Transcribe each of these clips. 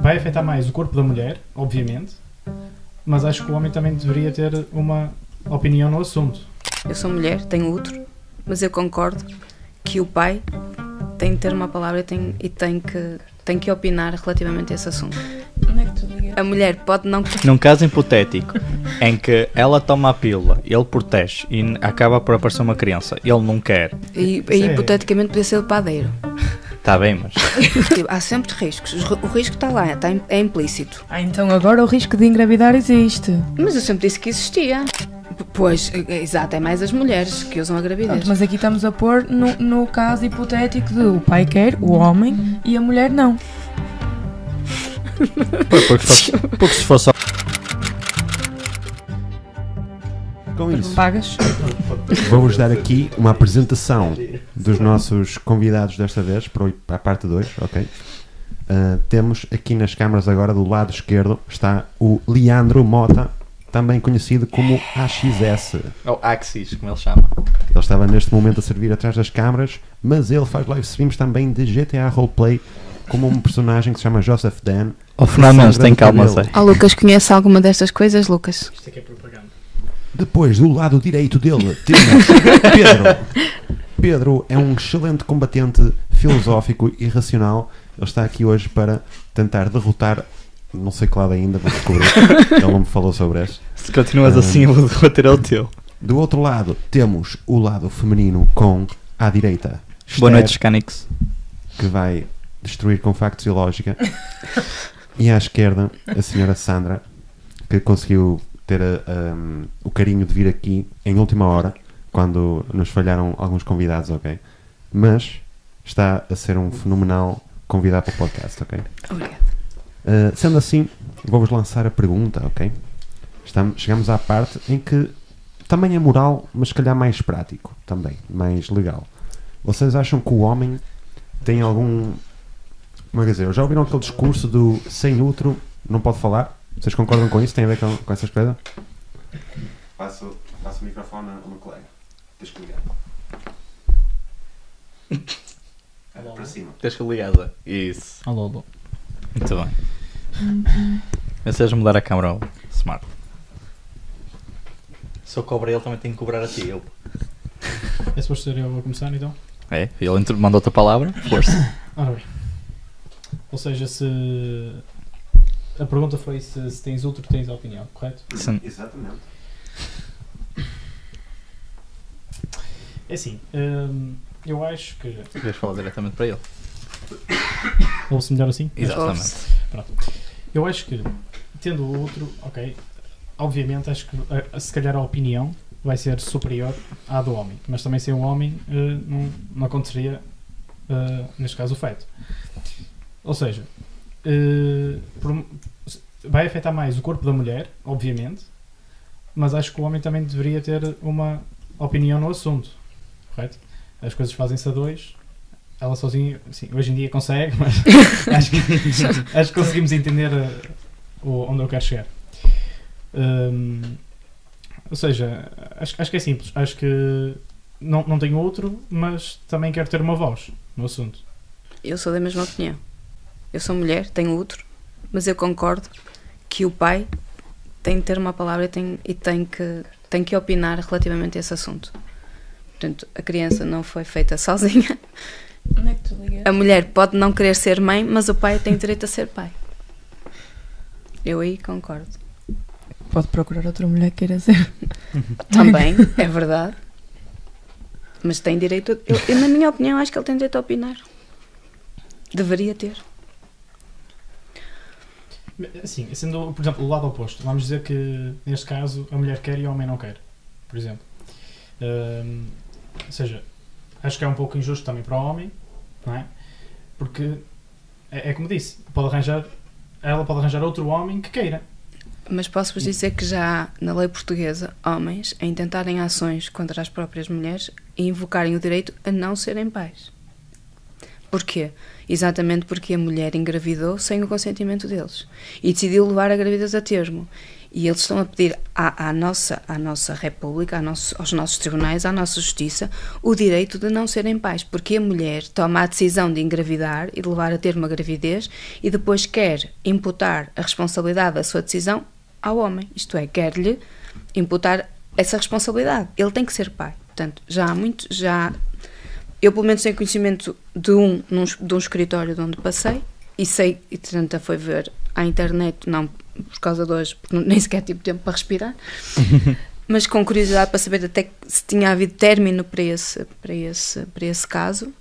vai afetar mais o corpo da mulher, obviamente, mas acho que o homem também deveria ter uma opinião no assunto. Eu sou mulher, tenho útero, mas eu concordo que o pai tem de ter uma palavra e tem que opinar relativamente a esse assunto. Onde é que tu ligas? A mulher pode não... Num caso hipotético em que ela toma a pílula, ele protege e acaba por aparecer uma criança, ele não quer. E Sério? hipoteticamente podia ser o padeiro. Está bem, mas Há sempre riscos. O risco está lá, é implícito. Então agora o risco de engravidar existe. Mas eu sempre disse que existia. Pois, exato, é mais as mulheres que usam a gravidez. Pronto, mas aqui estamos a pôr no caso hipotético de o pai quer, o homem, e a mulher não. porque se fosse Com isso, Pagas? vou-vos dar aqui uma apresentação dos nossos convidados desta vez, para a parte 2, ok? Temos aqui nas câmaras agora do lado esquerdo está o Leandro Mota, também conhecido como AXS. ou Axis, como ele chama. Ele estava neste momento a servir atrás das câmaras, mas ele faz live streams também de GTA Roleplay como um personagem que se chama Joseph Dan. Ou finalmente tem calma, Cabelo. sei. Lucas, conhece alguma destas coisas, Lucas? Isto é que é propaganda. Depois, do lado direito dele, temos Pedro. Pedro é um excelente combatente filosófico e racional. Ele está aqui hoje para tentar derrotar, não sei que lado ainda, vou descobrir. Ele não me falou sobre isso. Se continuas assim, eu vou debater ao teu. Do outro lado, temos o lado feminino com, à direita, Boa noite, Esther, Scanix. que vai destruir com factos e lógica. E à esquerda, a senhora Sandra, que conseguiu ter o carinho de vir aqui em última hora, quando nos falharam alguns convidados, ok? Mas está a ser um fenomenal convidado para o podcast, ok? Obrigada. Sendo assim, vou-vos lançar a pergunta, ok? Chegamos à parte em que também é moral, mas se calhar mais prático, também, mais legal. Vocês acham que o homem tem algum... Como é que dizer? Já ouviram aquele discurso do sem útero não pode falar? Vocês concordam com isso? Tem a ver com essas coisas? Passo o microfone ao meu colega. Tens que ligar. Para cima. Tens que ligar, Zé. Isso. Alô, alô. Muito bem. Pensas mudar a câmera ao smart. Se eu cobro ele, também tenho que cobrar a ti. Ele. É suposto ser eu a começar então? É, ele mandou outra palavra. Força. Ora bem. Ou seja, se... A pergunta foi se tens útero, tens opinião, correto? Sim. Exatamente. É assim, eu acho que... Queres falar diretamente para ele? Ouve-se melhor assim? Exatamente. Pronto. Eu acho que, tendo o útero, ok, obviamente acho que se calhar a opinião vai ser superior à do homem, mas também sem o homem não aconteceria, neste caso, o feito. Ou seja, vai afetar mais o corpo da mulher, obviamente, mas acho que o homem também deveria ter uma opinião no assunto, correto? As coisas fazem-se a dois. Ela sozinha, sim, hoje em dia consegue, mas acho que conseguimos entender onde eu quero chegar. Ou seja, acho que é simples. Acho que não tenho outro, mas também quero ter uma voz no assunto. Eu sou da mesma opinião. Eu sou mulher, tenho útero, mas eu concordo que o pai tem de ter uma palavra e tem que opinar relativamente a esse assunto. Portanto, a criança não foi feita sozinha. Onde é que tu ligas? A mulher pode não querer ser mãe, mas o pai tem direito a ser pai. Eu aí concordo. Pode procurar outra mulher que queira ser. Também, é verdade. Mas tem direito... Eu, na minha opinião, acho que ele tem direito a opinar. Deveria ter. Assim, sendo, por exemplo, o lado oposto, vamos dizer que, neste caso, a mulher quer e o homem não quer, por exemplo. Ou seja, acho que é um pouco injusto também para o homem, não é? Porque, é como disse, ela pode arranjar outro homem que queira. Mas posso-vos dizer que já há, na lei portuguesa, homens a intentarem ações contra as próprias mulheres e invocarem o direito a não serem pais. Porquê? Exatamente porque a mulher engravidou sem o consentimento deles e decidiu levar a gravidez a termo. E eles estão a pedir à nossa República, aos nossos tribunais, à nossa justiça, o direito de não serem pais, porque a mulher toma a decisão de engravidar e de levar a ter uma gravidez e depois quer imputar a responsabilidade da sua decisão ao homem, isto é, quer-lhe imputar essa responsabilidade. Ele tem que ser pai. Portanto, eu pelo menos tenho conhecimento de um escritório de onde passei e sei, e tenta foi ver à internet, não por causa de hoje, porque nem sequer tive tempo para respirar, mas com curiosidade para saber até se tinha havido término para esse caso,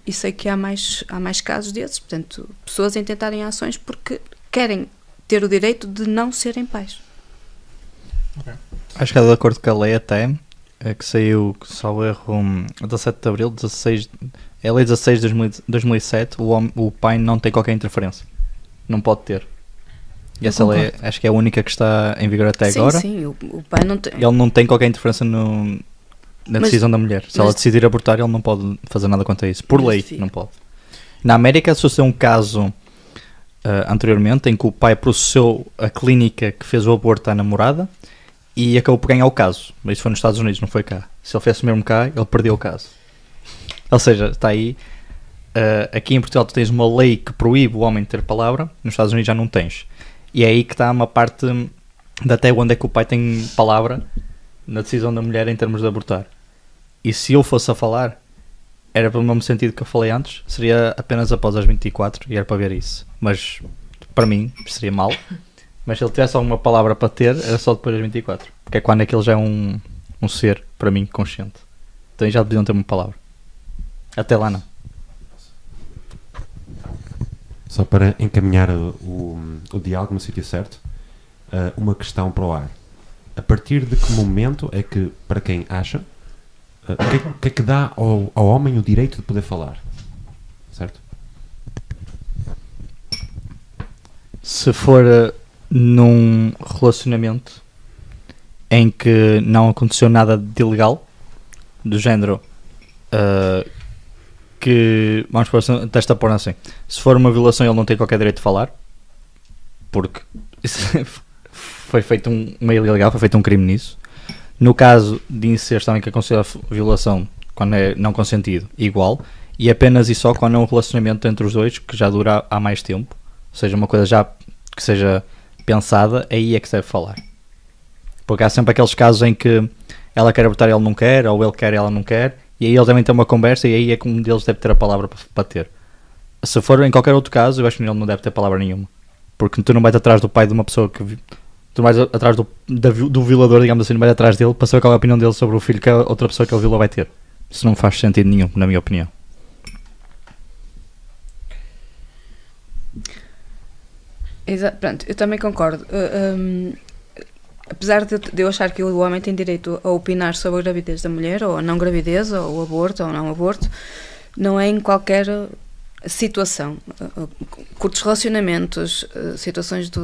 e sei que há mais casos desses, portanto, pessoas em tentarem ações porque querem ter o direito de não serem pais. Ok. Acho que é de acordo com a lei até, que saiu, salvo erro, 17 de Abril, é a lei 16 de 2007, o pai não tem qualquer interferência. Não pode ter. E essa lei acho que é a única que está em vigor até agora. Sim, o pai não tem. Ele não tem qualquer interferência na decisão da mulher. Se ela decidir abortar, ele não pode fazer nada quanto a isso. Por lei, não pode. Na América sucedeu um caso anteriormente em que o pai processou a clínica que fez o aborto à namorada e acabou por ganhar o caso. Mas isso foi nos Estados Unidos, não foi cá. Se ele fizesse mesmo cá, ele perdeu o caso. Ou seja, está aí. Aqui em Portugal tu tens uma lei que proíbe o homem de ter palavra, nos Estados Unidos já não tens. E é aí que está uma parte de até onde é que o pai tem palavra na decisão da mulher em termos de abortar. E se eu fosse a falar, era pelo mesmo sentido que eu falei antes, seria apenas após as 24 e era para ver isso. Mas para mim seria mau. Mas se ele tivesse alguma palavra para ter, era só depois das 24. Porque é quando é que ele já é um ser, para mim, consciente. Então já deviam ter uma palavra. Até lá não. Só para encaminhar o diálogo no sítio certo, uma questão para o ar. A partir de que momento é que, para quem acha, o que é que dá ao homem o direito de poder falar? Certo? Se for num relacionamento em que não aconteceu nada de ilegal, do género que, vamos testar por assim, se for uma violação ele não tem qualquer direito de falar, porque foi feito uma ilegal, foi feito um crime nisso. No caso de incesto também, que é considerado violação quando é não consentido, igual, e apenas e só quando é um relacionamento entre os dois que já dura há mais tempo, ou seja, uma coisa já que seja pensada, aí é que se deve falar. Porque há sempre aqueles casos em que ela quer abortar e ele não quer, ou ele quer e ela não quer, e aí eles devem ter uma conversa e aí é que um deles deve ter a palavra para ter. Se for em qualquer outro caso, eu acho que ele não deve ter palavra nenhuma. Porque tu não vais atrás do pai de uma pessoa que... Tu vais atrás do violador, digamos assim, não vais atrás dele para saber qual é a opinião dele sobre o filho que a outra pessoa que ele violou vai ter. Isso não faz sentido nenhum, na minha opinião. Pronto, eu também concordo. Apesar de eu achar que o homem tem direito a opinar sobre a gravidez da mulher, ou a não gravidez, ou o aborto, ou não aborto, não é em qualquer situação. Curtos relacionamentos, situações de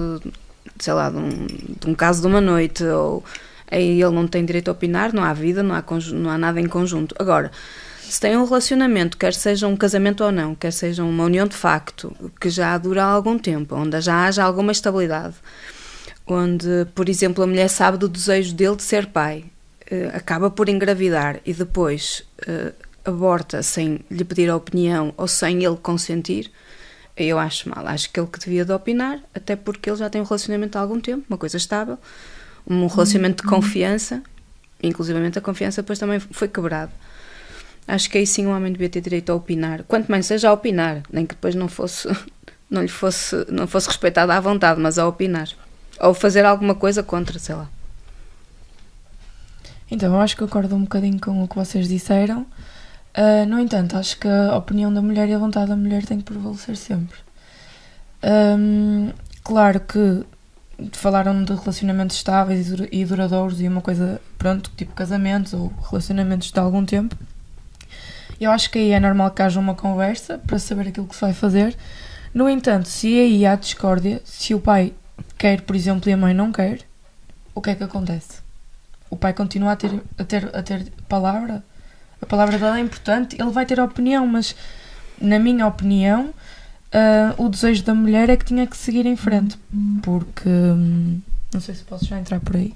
um caso de uma noite, ou aí ele não tem direito a opinar, não há vida, não há nada em conjunto. Agora, se tem um relacionamento, quer seja um casamento ou não, quer seja uma união de facto, que já dura algum tempo, onde já haja alguma estabilidade, onde, por exemplo, a mulher sabe do desejo dele de ser pai, acaba por engravidar e depois aborta sem lhe pedir a opinião ou sem ele consentir, eu acho mal. Acho que ele que devia de opinar, até porque ele já tem um relacionamento há algum tempo, uma coisa estável, um relacionamento de confiança, inclusivamente a confiança depois também foi quebrada. Acho que aí sim o homem devia ter direito a opinar, quanto mais seja a opinar, nem que depois não fosse respeitada à vontade, mas a opinar. Ou fazer alguma coisa contra, sei lá. Então, eu acho que concordo um bocadinho com o que vocês disseram. No entanto, acho que a opinião da mulher e a vontade da mulher tem que prevalecer sempre. Claro que falaram de relacionamentos estáveis e duradouros e uma coisa, pronto, tipo casamentos ou relacionamentos de algum tempo. Eu acho que aí é normal que haja uma conversa para saber aquilo que se vai fazer. No entanto, se aí há discórdia, se o pai quer, por exemplo, e a mãe não quer, o que é que acontece? O pai continua a ter palavra? A palavra dela é importante, ele vai ter opinião, mas, na minha opinião, o desejo da mulher é que tinha que seguir em frente, porque Não sei se posso já entrar por aí.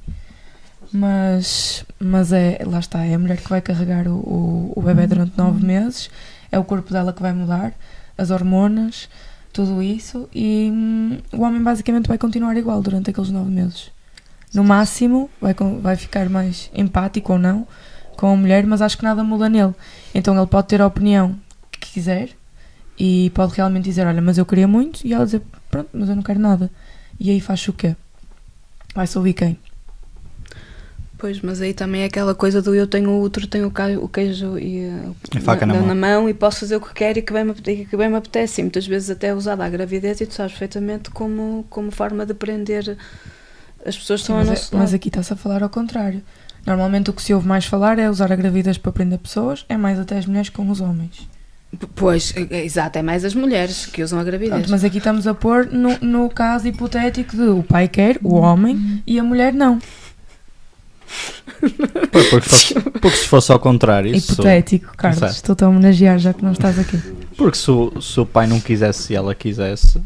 Mas lá está, é a mulher que vai carregar o bebê durante 9 meses, é o corpo dela que vai mudar, as hormonas, tudo isso, e o homem basicamente vai continuar igual durante aqueles 9 meses. No máximo vai ficar mais empático ou não com a mulher, mas acho que nada muda nele. Então ele pode ter a opinião que quiser e pode realmente dizer, olha, mas eu queria muito, e ela dizer, pronto, mas eu não quero nada. E aí faz o quê? Vai-se ouvir quem? Pois, mas aí também é aquela coisa do eu tenho o útero, tenho o queijo e A faca na mão. e posso fazer o que quero e que bem me apetece. E muitas vezes até é usada a gravidez e tu sabes perfeitamente como forma de prender as pessoas que estão ao nosso lado. Mas aqui está-se a falar ao contrário. Normalmente o que se ouve mais falar é usar a gravidez para prender pessoas, é mais até as mulheres com os homens. Pois, exato, é mais as mulheres que usam a gravidez. Pronto, mas aqui estamos a pôr no caso hipotético de o pai quer, o homem, e a mulher não. Porque se fosse ao contrário... Hipotético, Carlos. Exato. Estou-te a homenagear já que não estás aqui. Porque se o pai não quisesse e ela quisesse,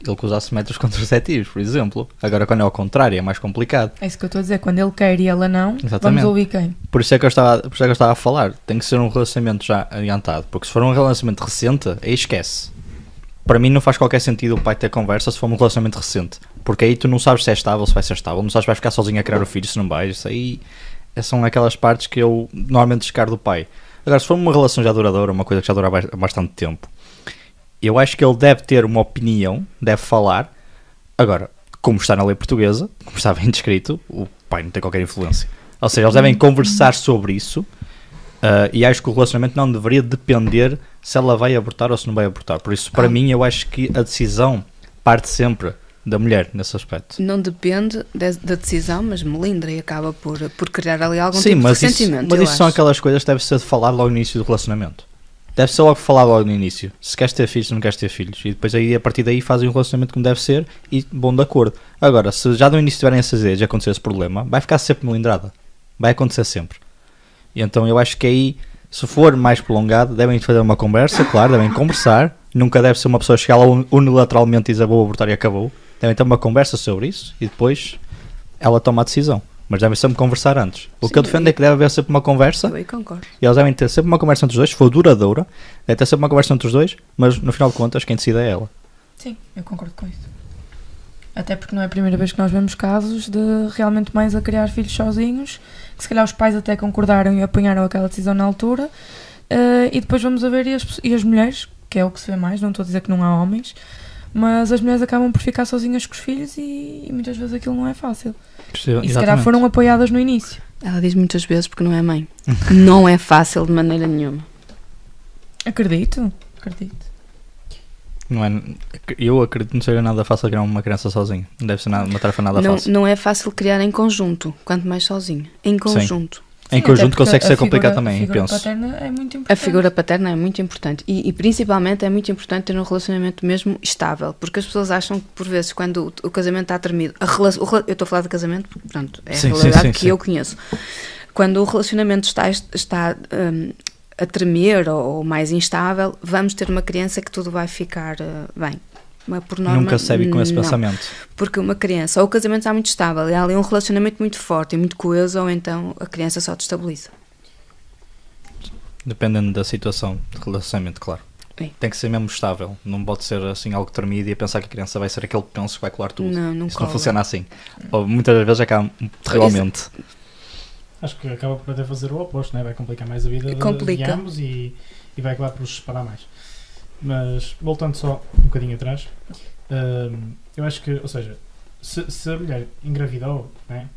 ele que usasse métodos contraceptivos, por exemplo. Agora, quando é ao contrário, é mais complicado. É isso que eu estou a dizer. Quando ele quer e ela não, Exatamente. vamos ouvir quem? Por isso é que eu estava a falar. Tem que ser um relacionamento já adiantado. Porque se for um relacionamento recente, aí esquece. Para mim não faz qualquer sentido o pai ter conversa se for um relacionamento recente. Porque aí tu não sabes se é estável, se vai ser estável. Não sabes se vai ficar sozinho a criar o filho, se não vais. Isso aí são aquelas partes que eu normalmente descarto do pai. Agora, se for uma relação já duradoura, uma coisa que já dura bastante tempo, eu acho que ele deve ter uma opinião, deve falar. Agora, como está na lei portuguesa, como está bem descrito, o pai não tem qualquer influência. Ou seja, eles devem conversar sobre isso. E acho que o relacionamento não deveria depender se ela vai abortar ou se não vai abortar. Por isso, para mim, eu acho que a decisão parte sempre da mulher, nesse aspecto. Não depende da decisão, mas melindra e acaba por criar ali algum Sim, tipo de sentimento. Mas isso são aquelas coisas que deve ser falado logo no início do relacionamento. Deve ser logo falado logo no início. Se queres ter filhos, se não queres ter filhos. E depois aí, a partir daí fazem um relacionamento como deve ser e bom de acordo. Agora, se já no início tiverem essas ideias e acontecer esse problema, vai ficar sempre melindrada. Vai acontecer sempre. E então eu acho que aí, se for mais prolongado, devem fazer uma conversa, claro, devem conversar. Nunca deve ser uma pessoa chegar lá unilateralmente e dizer vou abortar e acabou. Devem ter uma conversa sobre isso e depois ela toma a decisão. Mas devem sempre conversar antes. O que eu defendo é que deve haver sempre uma conversa. Eu concordo. E eles devem ter sempre uma conversa entre os dois, se for duradoura, deve ter sempre uma conversa entre os dois, mas no final de contas quem decide é ela. Sim, eu concordo com isso. Até porque não é a primeira vez que nós vemos casos de realmente mães a criar filhos sozinhos, que se calhar os pais até concordaram e apanharam aquela decisão na altura, e depois vamos a ver e as mulheres, que é o que se vê mais, não estou a dizer que não há homens, mas as mulheres acabam por ficar sozinhas com os filhos e muitas vezes aquilo não é fácil. E se calhar foram apoiadas no início. Ela diz muitas vezes porque não é mãe. Não é fácil de maneira nenhuma. Acredito. Não é, eu acredito que não seja nada fácil criar uma criança sozinho. Não deve ser uma tarefa nada fácil. Não é fácil criar em conjunto, quanto mais sozinho. Em conjunto. Sim, em conjunto consegue ser complicado também, penso. A figura paterna é muito importante. A figura paterna é muito importante. E principalmente é muito importante ter um relacionamento mesmo estável. Porque as pessoas acham que, por vezes, quando o casamento está tremido... eu estou a falar de casamento, pronto, é a realidade que eu conheço. Quando o relacionamento está a tremer ou mais instável, vamos ter uma criança que tudo vai ficar bem. Mas por norma, nunca se deve com esse pensamento. Porque uma criança, ou o casamento está muito estável e há ali um relacionamento muito forte e muito coeso, ou então a criança só destabiliza. Dependendo da situação de relacionamento, claro. Sim. Tem que ser mesmo estável. Não pode ser assim algo tremido e a pensar que a criança vai ser aquele penso que vai colar tudo. Não Isso não funciona assim. Ou muitas vezes acaba terrivelmente. Acho que acaba por até fazer o oposto, né? Vai complicar mais a vida de ambos e vai acabar por os separar mais. Mas, voltando só um bocadinho atrás, eu acho que, ou seja, se a mulher engravidou, né,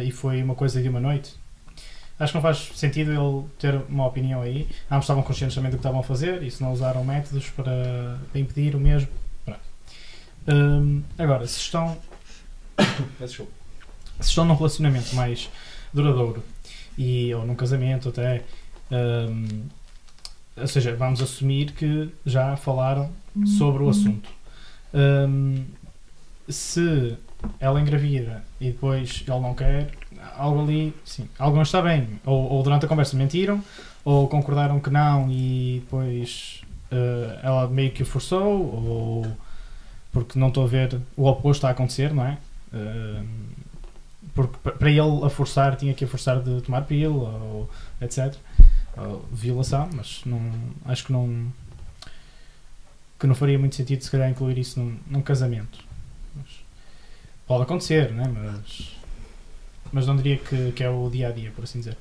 e foi uma coisa de uma noite, acho que não faz sentido ele ter uma opinião aí. Ambos estavam conscientes também do que estavam a fazer e se não usaram métodos para impedir o mesmo. Agora, se estão num relacionamento mais duradouro ou num casamento até, ou seja, vamos assumir que já falaram sobre o assunto. Se ela engravida e depois ele não quer, algo ali, sim, algo não está bem. Ou durante a conversa mentiram, ou concordaram que não e depois ela meio que o forçou, ou porque não estou a ver o oposto a acontecer, não é? Porque para ele a forçar, tinha que a forçar de tomar pílula, ou etc. Ou violação, mas acho que não faria muito sentido se calhar incluir isso num casamento. Mas pode acontecer, né? Mas não diria que é o dia a dia, por assim dizer.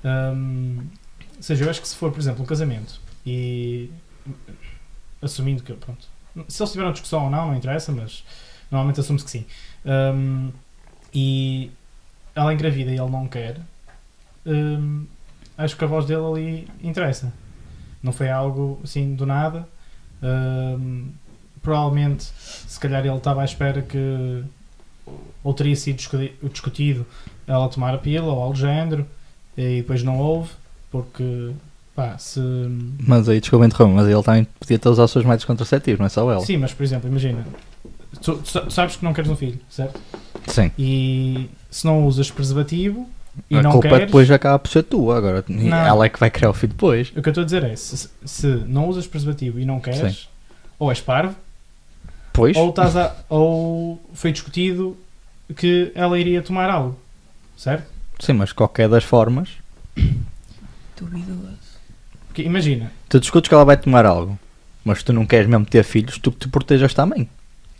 Ou seja, eu acho que se for, por exemplo, um casamento e assumindo que, pronto, se eles tiveram discussão ou não interessa, mas normalmente assume-se que sim. E ela engravida e ele não quer, acho que a voz dele ali interessa. Não foi algo assim do nada. Provavelmente, se calhar ele estava à espera que ou teria sido discutido ela tomar a pílula ou algo do género, e depois não houve, porque pá, se... Mas aí, desculpa interromper, mas ele também podia ter usado os seus métodos contraceptivos, não é só ela. Sim, mas por exemplo, imagina, tu sabes que não queres um filho, certo? Sim. E se não usas preservativo e A não culpa queres... depois acaba por ser tua, agora. Não. Ela é que vai criar o filho depois. O que eu estou a dizer é, se não usas preservativo e não queres, Sim. ou és parvo, Pois? ou foi discutido que ela iria tomar algo, certo? Sim, mas qualquer das formas, Duvidoso. Porque imagina, tu discutes que ela vai tomar algo, mas tu não queres mesmo ter filhos, tu que te protejas também.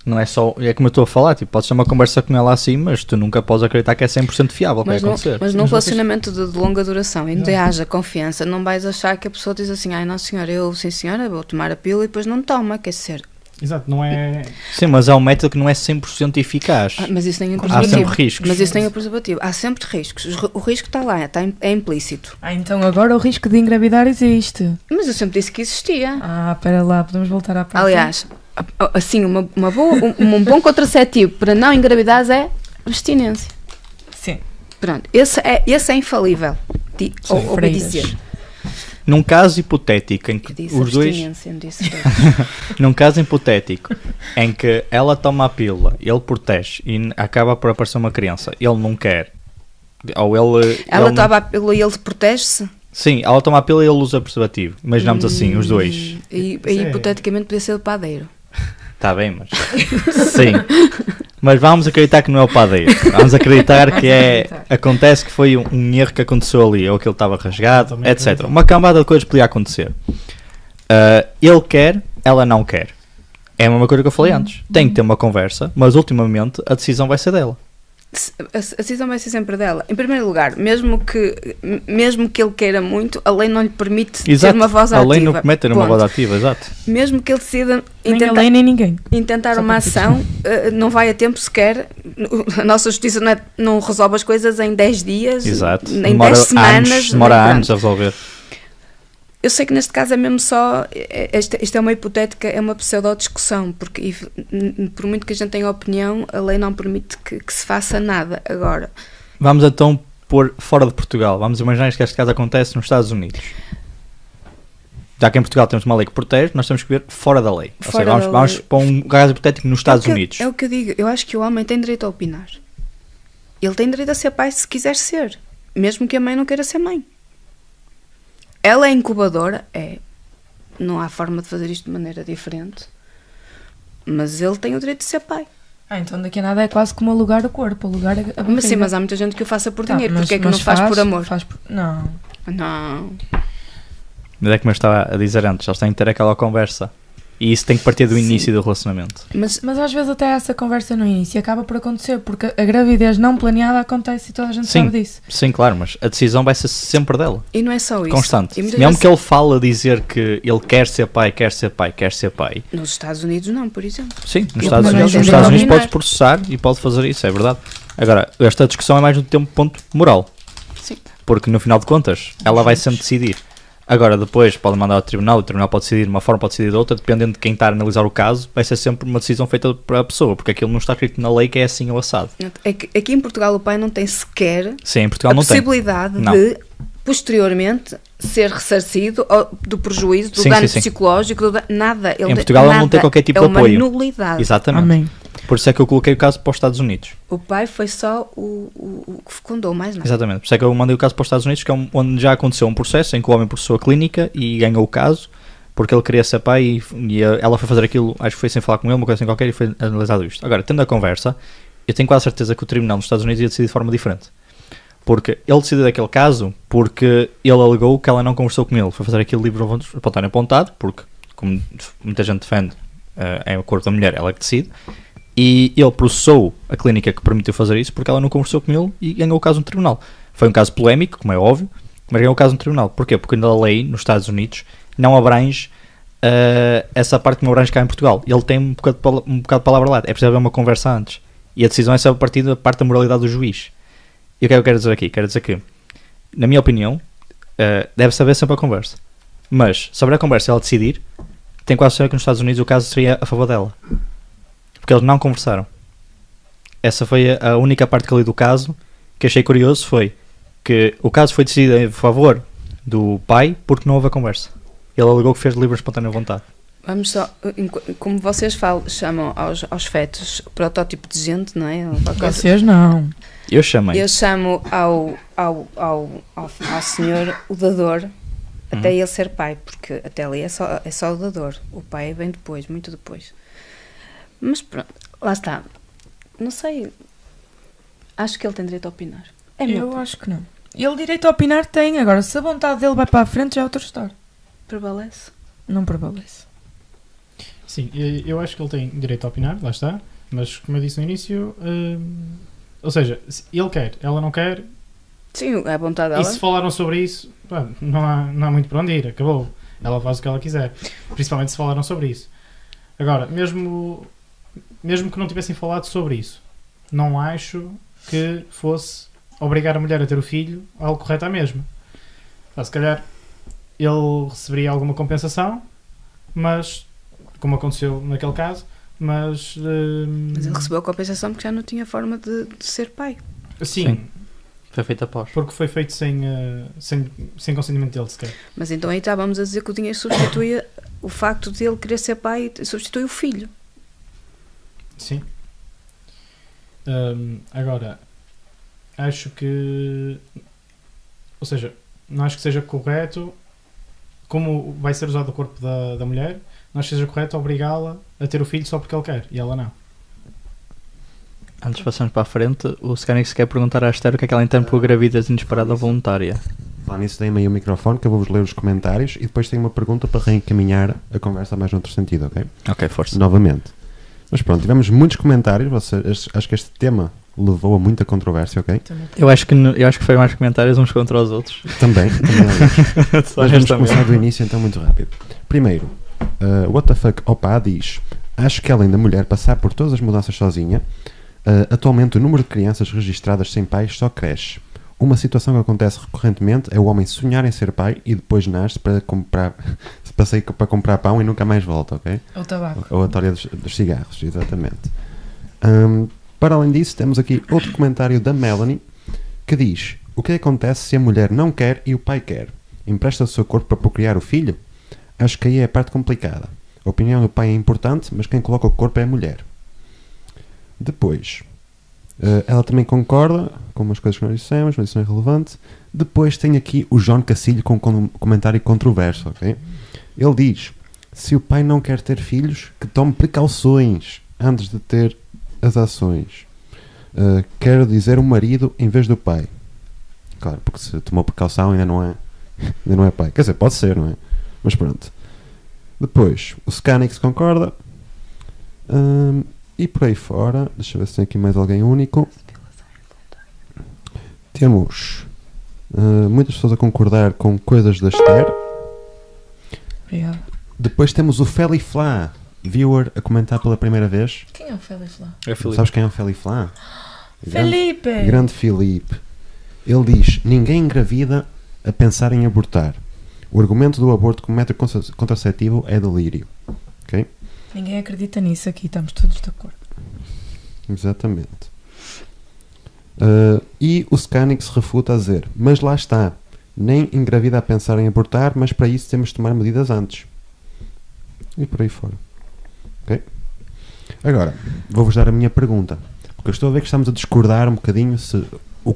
Não é só, é como eu estou a falar, tipo, podes ter uma conversa com ela assim, mas tu nunca podes acreditar que é 100% fiável o que vai acontecer. Mas num Mas relacionamento de longa duração, onde Exato. haja confiança, não vais achar que a pessoa diz assim, ai não senhora, eu sim senhora, vou tomar a pílula e depois não toma, quer dizer, exato, não é... Sim, mas é um método que não é 100% eficaz. mas isso tem Há preservativo. sempre riscos. Mas isso tem o preservativo. Há sempre riscos. O risco está lá, é implícito. Então agora o risco de engravidar existe. Mas eu sempre disse que existia. Espera lá, podemos voltar à parte. Aliás, assim, um bom contraceptivo para não engravidar é abstinência. Sim. Pronto, esse é infalível. Ouvi freiras. dizer. Num caso hipotético em que Eu disse os dois... abstinência, não disse freiras. Num caso hipotético em que ela toma a pílula, ele protege e acaba por aparecer uma criança, ele não quer, ou ele... Ela ele toma a pílula e ele protege-se? Sim, ela toma a pílula e ele usa preservativo. Imaginamos assim, os dois. E Sim. hipoteticamente podia ser o padeiro. Está bem, mas... Sim. Mas vamos acreditar que não é o padeiro. Vamos acreditar que acontece que foi um erro que aconteceu ali, ou que ele estava rasgado, Também etc. acredito. Uma cambada de coisas podia acontecer. Ele quer, ela não quer. É a mesma coisa que eu falei antes. Tem que ter uma conversa, mas ultimamente a decisão vai ser dela. A decisão vai ser sempre dela. Em primeiro lugar, mesmo que ele queira muito, a lei não lhe permite ter uma voz a ativa. lei não permite ter uma Ponto. voz ativa, exato. Mesmo que ele decida Nem a lei, nem ninguém. intentar Só uma para ação, não vai a tempo sequer. A nossa justiça não resolve as coisas em 10 dias, Exato. em 10 semanas. Demora nem anos pronto. a resolver. Eu sei que neste caso é mesmo só. Isto é uma hipotética, é uma pseudo-discussão, porque por muito que a gente tenha opinião, a lei não permite que se faça nada. Agora, Vamos então pôr fora de Portugal. Vamos imaginar que este caso acontece nos Estados Unidos. Já que em Portugal temos uma lei que protege, nós temos que ver fora da lei. Ou Fora seja, da vamos lei. para um caso hipotético nos Estados Unidos. É o que eu digo. Eu acho que o homem tem direito a opinar. Ele tem direito a ser pai se quiser ser, mesmo que a mãe não queira ser mãe. Ela é incubadora, não há forma de fazer isto de maneira diferente, mas ele tem o direito de ser pai. Então daqui a nada é quase como alugar o corpo, alugar a barriga. Mas sim, mas há muita gente que o faça por Tá, dinheiro, mas- porque é que mas não faz por amor? Não. Não. Mas é como eu estava a dizer antes, eles têm que ter aquela conversa. E isso tem que partir do início do relacionamento. Mas Mas às vezes até essa conversa no início acaba por acontecer, porque a gravidez não planeada acontece e toda a gente Sim. sabe disso. Sim, claro, mas a decisão vai ser sempre dela. e não é só isso. Constante. E muitas Mesmo vezes- que ele fale a dizer que ele quer ser pai, quer ser pai, quer ser pai. Nos Estados Unidos não, por exemplo. Sim, nos Ele Estados também Unidos, tem nos direito Estados a Unidos opinar. pode processar e pode fazer isso, é verdade. Agora, esta discussão é mais um ponto moral. Sim. Porque no final de contas, ela vai sempre decidir. Agora, depois pode mandar ao tribunal, o tribunal pode decidir de uma forma, pode decidir de outra, dependendo de quem está a analisar o caso, vai ser sempre uma decisão feita para a pessoa, porque aquilo não está escrito na lei que é assim ou assado. Aqui em Portugal o pai não tem sequer Sim, em Portugal a não tem. possibilidade Não. de posteriormente ser ressarcido do prejuízo, do Sim, dano sim, sim. psicológico, nada. Em Portugal ele não tem qualquer tipo é de uma apoio. nulidade. Exatamente. Amém. Por isso é que eu coloquei o caso para os Estados Unidos. O pai foi só o que fecundou, mais nada. Exatamente. Por isso é que eu mandei o caso para os Estados Unidos, que é onde já aconteceu um processo em que o homem processou a clínica e ganhou o caso, porque ele queria ser pai e ela foi fazer aquilo, acho que foi sem falar com ele, uma coisa assim qualquer, e foi analisado isto. Agora, tendo a conversa, eu tenho quase certeza que o tribunal nos Estados Unidos ia decidir de forma diferente. Porque ele decidiu daquele caso porque ele alegou que ela não conversou com ele. Foi fazer aquele livro espontâneo apontado, porque, como muita gente defende, é o corpo da mulher, ela que decide. E ele processou a clínica que permitiu fazer isso porque ela não conversou com ele e ganhou o caso no tribunal. Foi um caso polémico, como é óbvio, mas ganhou o caso no tribunal. Porquê? Porque ainda a lei nos Estados Unidos não abrange essa parte que não abrange cá em Portugal. Ele tem um bocado de palavra lá. É preciso haver uma conversa antes. E a decisão é só a partir da parte da moralidade do juiz. E o que é que eu quero dizer aqui? Quero dizer que, na minha opinião, deve-se haver sempre a conversa. Mas, sobre a conversa ela decidir, tem quase certeza que nos Estados Unidos o caso seria a favor dela. Porque eles não conversaram. Essa foi a única parte que eu li do caso que achei curioso, foi que o caso foi decidido em favor do pai porque não houve a conversa. Ele alegou que fez de livre espontânea vontade. Vamos só, como vocês chamam aos fetos protótipo de gente, não é? Vocês não. Eu chamei. Eu chamo ao senhor o dador, até ele ser pai, porque até ali é só o dador. O pai vem depois, muito depois. Mas pronto, lá está. Não sei. Acho que ele tem direito a opinar. Eu acho que não. Ele direito a opinar tem, agora se a vontade dele vai para a frente já é outra história. Prevalece? Não prevalece. Sim, eu acho que ele tem direito a opinar, lá está, mas como eu disse no início, ou seja, se ele quer, ela não quer, sim, é a vontade dela. E se falaram sobre isso, pá, não há muito para onde ir, acabou. Ela faz o que ela quiser, principalmente se falaram sobre isso. Agora, mesmo que não tivessem falado sobre isso, não acho que fosse obrigar a mulher a ter o filho algo correto à mesma. Se calhar ele receberia alguma compensação, mas como aconteceu naquele caso, mas ele recebeu a compensação porque já não tinha forma de ser pai. Sim. Foi feito após. Porque foi feito sem consentimento dele sequer. Mas então aí estávamos a dizer que o dinheiro substituía o facto de ele querer ser pai, substitui o filho. Sim. Agora, acho que, ou seja, não acho que seja correto, como vai ser usado o corpo da mulher, não acho que seja correto obrigá-la a ter o filho só porque ele quer, e ela não. Antes de passarmos para a frente, o Scanix quer perguntar à Esther o que é que ela entende por gravidez inesperada ou voluntária. Lá nisso dei-me aí o microfone que eu vou-vos ler os comentários e depois tenho uma pergunta para reencaminhar a conversa mais noutro sentido, ok? Ok, força. Novamente. Mas pronto, tivemos muitos comentários, acho que este tema levou a muita controvérsia, ok? Eu acho que foi mais comentários uns contra os outros. Também mas vamos começar do início então muito rápido. Primeiro, what the fuck Opa diz: acho que além da mulher passar por todas as mudanças sozinha, atualmente o número de crianças registradas sem pais só cresce. Uma situação que acontece recorrentemente é o homem sonhar em ser pai e depois nasce para sair para comprar pão e nunca mais volta, ok? Ou tabaco. Ou a teoria dos cigarros, exatamente. Para além disso, temos aqui outro comentário da Melanie que diz: o que acontece se a mulher não quer e o pai quer? Empresta o seu corpo para procriar o filho? Acho que aí é a parte complicada. A opinião do pai é importante, mas quem coloca o corpo é a mulher. Depois, ela também concorda com umas coisas que nós dissemos, mas isso não é relevante. Depois tem aqui o João Cacilho com um comentário controverso, ok? Ele diz: se o pai não quer ter filhos, que tome precauções antes de ter as ações. Quero dizer o marido em vez do pai. Claro, porque se tomou precaução ainda não é pai. Quer dizer, pode ser, não é? Mas pronto. Depois, o Scanix concorda. E por aí fora, deixa eu ver se tem aqui mais alguém único. Temos muitas pessoas a concordar com coisas da Esther. Obrigada. Depois temos o Feliflá, viewer, a comentar pela primeira vez. Quem é o Feliflá? É Filipe. Sabes quem é o Feliflá? Felipe! Grande Filipe. Ele diz: ninguém engravida a pensar em abortar. O argumento do aborto como método contraceptivo é delírio. Ok? Ninguém acredita nisso aqui, estamos todos de acordo. Exatamente. E o Scanix refuta a dizer: mas lá está, nem engravida a pensar em abortar, mas para isso temos de tomar medidas antes. E por aí fora. Ok? Agora, vou-vos dar a minha pergunta, porque eu estou a ver que estamos a discordar um bocadinho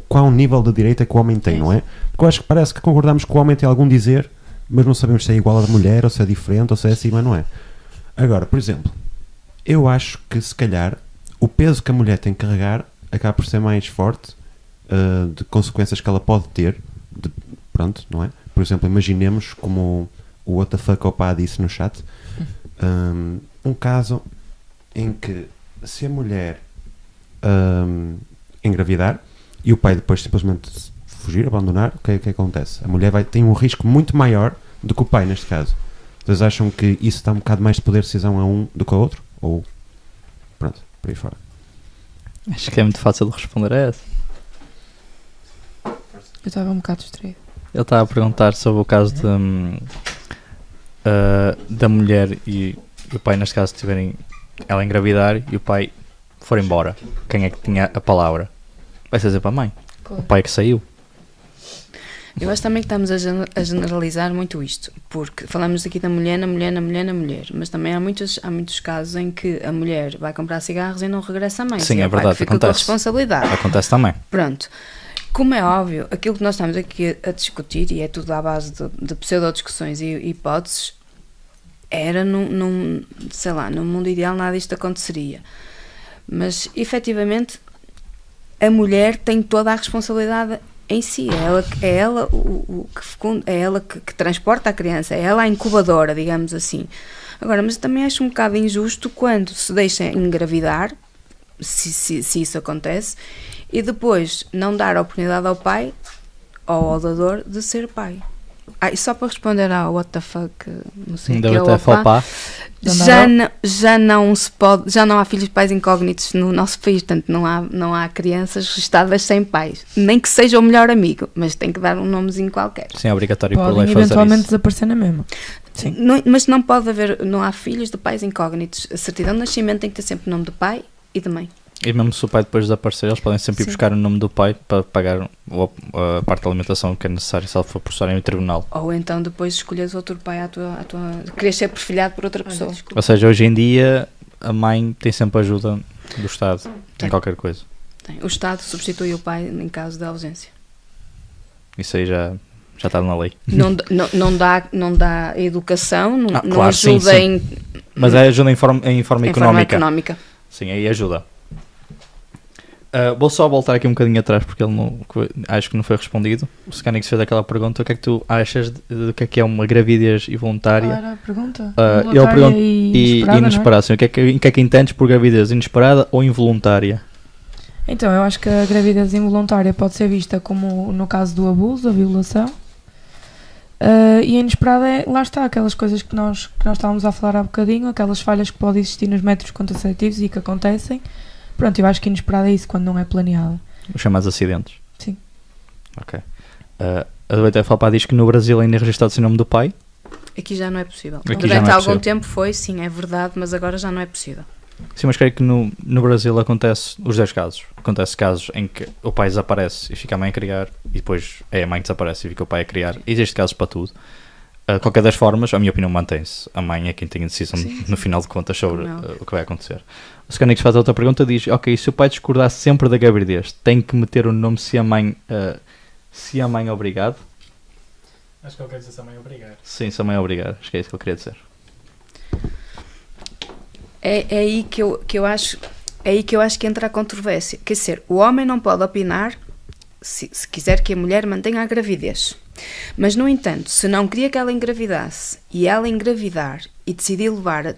qual nível de direito é que o homem tem, não é? Porque eu acho que parece que concordamos que o homem tem algum dizer, mas não sabemos se é igual à da mulher, ou se é diferente, ou se é acima, não é? Agora, por exemplo, eu acho que se calhar o peso que a mulher tem que carregar acaba por ser mais forte de consequências que ela pode ter. Pronto, não é? Por exemplo, imaginemos como o what the fuck opá disse no chat, um caso em que se a mulher engravidar e o pai depois simplesmente fugir, abandonar, o que é que acontece? A mulher tem um risco muito maior do que o pai neste caso. Vocês acham que isso dá um bocado mais de poder de decisão a um do que ao outro? Ou pronto, por aí fora? Acho que é muito fácil de responder a essa. Eu estava um bocado distraído. Ele estava a perguntar sobre o caso da mulher e o pai, neste caso, tiverem ela engravidar e o pai for embora. Quem é que tinha a palavra? Vai ser para a mãe. Claro. O pai que saiu. Eu acho também que estamos a generalizar muito isto, porque falamos aqui da mulher, na mulher, na mulher, na mulher, mas também há muitos casos em que a mulher vai comprar cigarros e não regressa à mãe. Sim, e é o pai verdade, fica com a acontece. responsabilidade. Acontece também. Pronto. Como é óbvio, aquilo que nós estamos aqui a discutir, e é tudo à base de pseudo-discussões e hipóteses, era sei lá, num mundo ideal nada disto aconteceria. Mas, efetivamente, a mulher tem toda a responsabilidade em si. É ela o que fecunda, é ela que transporta a criança, é ela a incubadora, digamos assim. Agora, mas também acho um bocado injusto quando se deixa engravidar, se isso acontece, e depois não dar a oportunidade ao pai ou ao dador de ser pai. E só para responder ao what the fuck, não sei o que é o opá, já não há filhos de pais incógnitos no nosso país, portanto não há crianças registadas sem pais, nem que seja o melhor amigo, mas tem que dar um nomezinho qualquer. Sim, é obrigatório por lei Podem fazer eventualmente isso. desaparecer na mesma. Sim. Mas não pode haver, não há filhos de pais incógnitos. A certidão de nascimento tem que ter sempre nome de pai e de mãe. E mesmo se o pai depois desaparecer, eles podem sempre ir Sim. buscar o nome do pai para pagar a parte da alimentação que é necessária se ele for processar em tribunal. Ou então depois escolhes outro pai à tua querias ser perfilhado por outra pessoa. Ou seja, hoje em dia a mãe tem sempre ajuda do Estado em qualquer coisa. O Estado substitui o pai em caso de ausência. Isso aí já está na lei. Não dá educação, não claro, ajuda sim. em Mas é ajuda em forma forma económica. económica. Sim, aí ajuda. Vou só voltar aqui um bocadinho atrás porque acho que não foi respondido. O Scanix fez aquela pergunta: o que é que tu achas do que é uma gravidez involuntária? Qual era a pergunta? Ele pergunta Inesperada, inesperada, sim. O que é que entendes por gravidez inesperada ou involuntária? Então, eu acho que a gravidez involuntária pode ser vista como no caso do abuso, a violação. E a inesperada lá está, aquelas coisas que nós estávamos a falar há bocadinho, aquelas falhas que podem existir nos métodos contraceptivos e que acontecem. Pronto, eu acho que inesperada é isso quando não é planeada. Os chamados acidentes? Sim. Ok. A WTF diz que no Brasil ainda é registrado sem nome do pai. Aqui já não é possível. Aqui já Durante não é algum possível. tempo foi, sim, é verdade, mas agora já não é possível. Sim, mas creio que no Brasil acontece os dois casos. Acontece casos em que o pai desaparece e fica a mãe a criar, e depois é a mãe que desaparece e fica o pai a criar. Existe casos para tudo. Qualquer das formas, a minha opinião mantém-se. A mãe é quem tem a decisão no final de contas sobre o que vai acontecer. O Scanix faz outra pergunta, diz: ok, se o pai discordar sempre da gravidez, tem que meter o nome se a mãe é obrigado? Acho que ele quer dizer se a mãe obrigar. Sim, se a mãe é obrigado. Acho que é isso que ele queria dizer. É aí que eu acho que entra a controvérsia. Quer dizer, o homem não pode opinar se quiser que a mulher mantenha a gravidez. Mas, no entanto, se não queria que ela engravidasse e ela engravidar e decidir levar a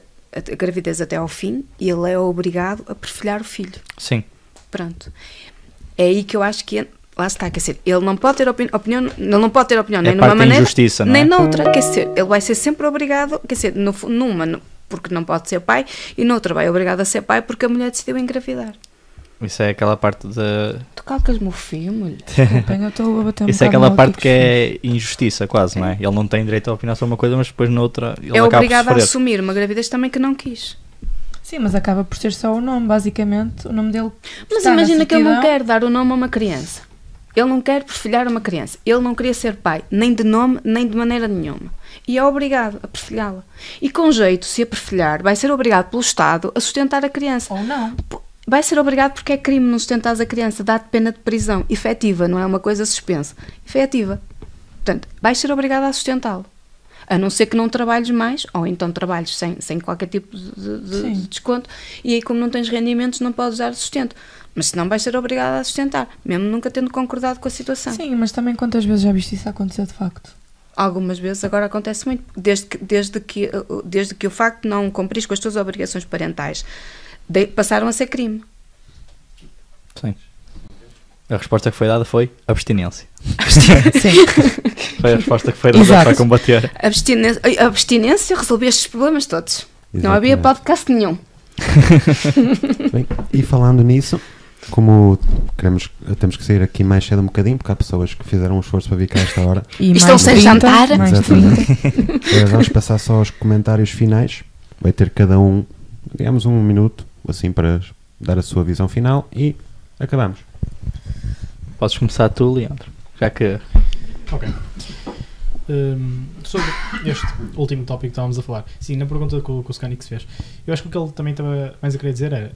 gravidez até ao fim, ele é obrigado a perfilhar o filho. Sim. Pronto. É aí que eu acho que lá está, quer dizer, ele não pode ter opinião, ele não pode ter opinião nem numa maneira, injustiça, não é? nem noutra, quer dizer, ele vai ser sempre obrigado, quer dizer, numa porque não pode ser pai e noutra vai obrigado a ser pai porque a mulher decidiu engravidar. Isso é aquela parte de... Tu calcas-me o fio, mulher. Desculpem, eu estou a bater um Isso é bocado aquela mal parte aqui que é injustiça, quase, não é? Ele não tem direito a opinar sobre uma coisa, mas depois noutra ele É acaba obrigado por a sofrer. assumir uma gravidez também que não quis. Sim, mas acaba por ser só o nome, basicamente. O nome dele. Mas está na imagina que ele não certidão. quer dar o nome a uma criança. Ele não quer perfilhar uma criança. Ele não queria ser pai, nem de nome, nem de maneira nenhuma. E é obrigado a perfilhá-la. E com jeito, se a perfilhar, vai ser obrigado pelo Estado a sustentar a criança. Ou não. Vai ser obrigado porque é crime não sustentares a criança, dá-te pena de prisão. Efetiva, não é uma coisa suspensa. Efetiva. Portanto, vais ser obrigado a sustentá-lo. A não ser que não trabalhes mais, ou então trabalhes sem qualquer tipo de desconto, e aí como não tens rendimentos não podes dar sustento. Mas senão vais ser obrigada a sustentar, mesmo nunca tendo concordado com a situação. Sim, mas também quantas vezes já viste isso acontecer de facto? Algumas vezes, agora acontece muito, desde que o facto de não cumprir com as tuas obrigações parentais passaram a ser crime. Sim. A resposta que foi dada foi abstinência. Sim. Foi a resposta que foi dada Exato. para combater. A abstinência resolvia estes problemas todos. Não havia Exatamente. podcast nenhum. Bem, e falando nisso, como temos que sair aqui mais cedo um bocadinho, porque há pessoas que fizeram um esforço para vir cá a esta hora. E Estão mais sem 30, jantar. mais Exatamente. 30. Vamos passar só aos comentários finais. Vai ter cada um, digamos, 1 minuto, assim, para dar a sua visão final e acabamos. Podes começar tu, Leandro. Já que Ok. Sobre este último tópico que estávamos a falar, sim, na pergunta que o Scanix fez, eu acho que o que ele também estava mais a querer dizer era,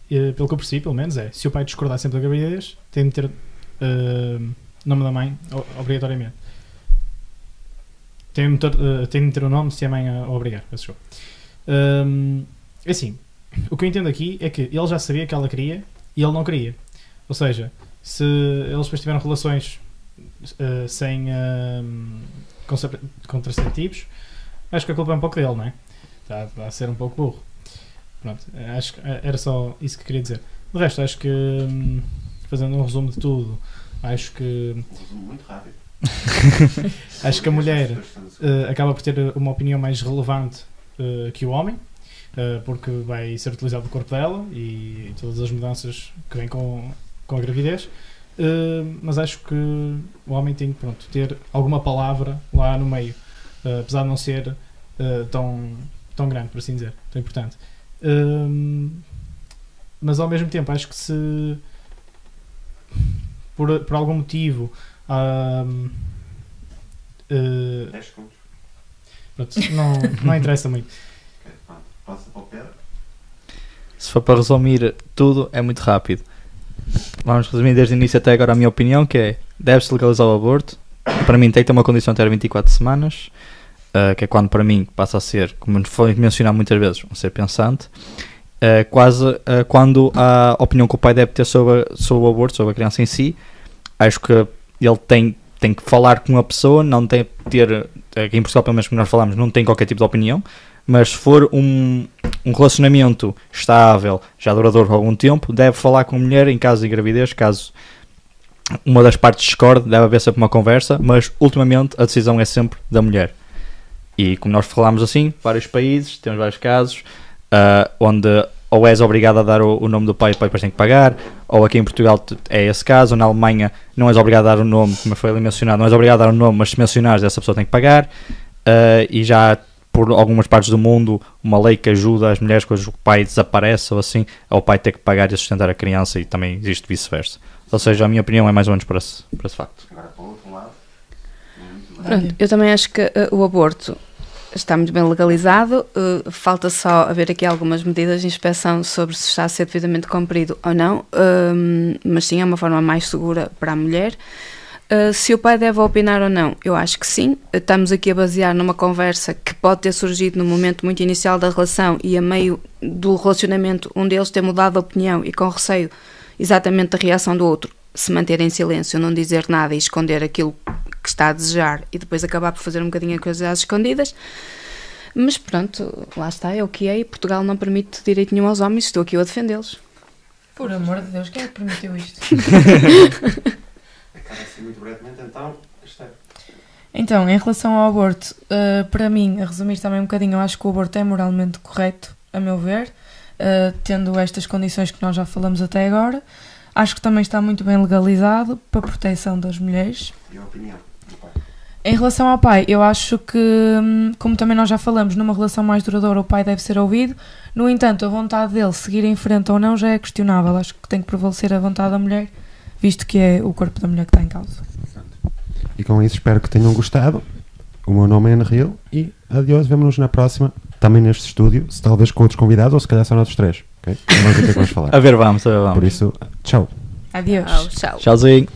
pelo que eu percebi, pelo menos, se o pai discordar sempre da gravidez, tem de ter nome da mãe, obrigatoriamente. Tem de ter o nome se a mãe a obrigar. Peço desculpa. Assim, o que eu entendo aqui é que ele já sabia que ela queria e ele não queria. Ou seja, se eles depois tiveram relações sem contraceptivos, acho que a culpa é um pouco dele, não é? Está a ser um pouco burro. Pronto, acho que era só isso que queria dizer. De resto, acho que, fazendo um resumo de tudo, acho que Muito rápido. acho que a mulher acaba por ter uma opinião mais relevante que o homem, porque vai ser utilizado o corpo dela e todas as mudanças que vêm com a gravidez. Mas acho que o homem tem que ter alguma palavra lá no meio, apesar de não ser tão grande, por assim dizer, tão importante. Mas ao mesmo tempo acho que se por algum motivo 10 segundos. pronto, não interessa muito. Passa para o Pedro. se for para resumir tudo, é muito rápido. Vamos resumir desde o início até agora a minha opinião, que é, deve-se legalizar o aborto. Para mim tem que ter uma condição até 24 semanas, que é quando para mim passa a ser, como foi mencionado muitas vezes, um ser pensante. Quando a opinião que o pai deve ter sobre o aborto, sobre a criança em si, acho que ele tem que falar com a pessoa, não tem que ter, aqui em Portugal pelo menos que nós falamos, não tem qualquer tipo de opinião, mas se for um relacionamento estável, já duradouro por algum tempo, deve falar com a mulher em caso de gravidez, caso uma das partes discorde, deve haver sempre uma conversa, mas ultimamente a decisão é sempre da mulher. E como nós falámos assim, vários países, temos vários casos, onde ou és obrigado a dar o nome do pai e o pai depois tem que pagar, ou aqui em Portugal é esse caso, ou na Alemanha não és obrigado a dar o nome, como foi ali mencionado, não és obrigado a dar o nome, mas se mencionares essa pessoa tem que pagar, e já por algumas partes do mundo uma lei que ajuda as mulheres quando o pai desaparece ou assim, é o pai ter que pagar e sustentar a criança, e também existe vice-versa. Ou seja, a minha opinião é mais ou menos para esse facto. Agora para o outro lado. Pronto, eu também acho que o aborto está muito bem legalizado, falta só haver aqui algumas medidas de inspeção sobre se está a ser devidamente cumprido ou não, mas sim, é uma forma mais segura para a mulher. Se o pai deve opinar ou não, eu acho que sim. Estamos aqui a basear numa conversa que pode ter surgido no momento muito inicial da relação e a meio do relacionamento, um deles ter mudado de opinião e com receio exatamente da reação do outro, se manter em silêncio, não dizer nada e esconder aquilo que está a desejar e depois acabar por fazer um bocadinho a coisa às escondidas. Mas pronto, lá está, é o que é, e Portugal não permite direito nenhum aos homens, estou aqui eu a defendê-los. Por amor de Deus, quem é que permitiu isto? Acaba assim muito brevemente, então, Então, em relação ao aborto, para mim, a resumir também um bocadinho, eu acho que o aborto é moralmente correto, a meu ver, tendo estas condições que nós já falamos até agora. Acho que também está muito bem legalizado para a proteção das mulheres. E a opinião do pai? Em relação ao pai, eu acho que, como também nós já falamos, numa relação mais duradoura o pai deve ser ouvido. No entanto, a vontade dele seguir em frente ou não já é questionável. Acho que tem que prevalecer a vontade da mulher, visto que é o corpo da mulher que está em causa. E com isso espero que tenham gostado. O meu nome é Ana Rio e adiós, vemo-nos na próxima, também neste estúdio, se talvez com outros convidados ou se calhar só nós três. Okay? Vamos ver o que é que vamos falar. A ver, vamos. Por isso, tchau. Adeus. Tchau. Tchauzinho.